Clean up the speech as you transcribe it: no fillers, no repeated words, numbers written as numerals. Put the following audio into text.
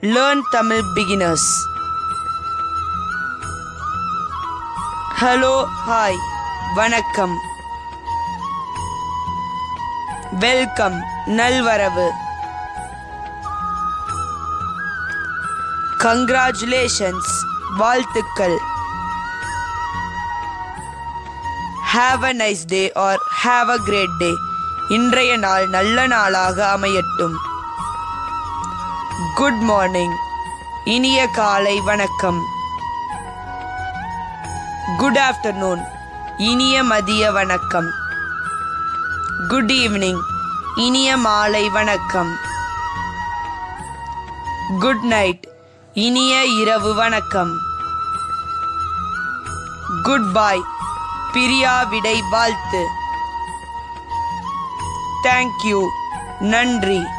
Learn Tamil beginners. Hello, hi, vanakkam. Welcome, nalvaravu. Congratulations, வாழ்த்துக்கள். Have a nice day or have a great day. இன்றைய நாள் நல்ல நாளாக அமையட்டும். Good morning, இனிய காலை வணக்கம். Good afternoon, இனிய மதிய வணக்கம். Good evening, இனிய மாலை வணக்கம். Good night, இனிய இரவு வணக்கம். Goodbye, பிரியாவிடை வாழ்த்து. Thank you, நன்றி.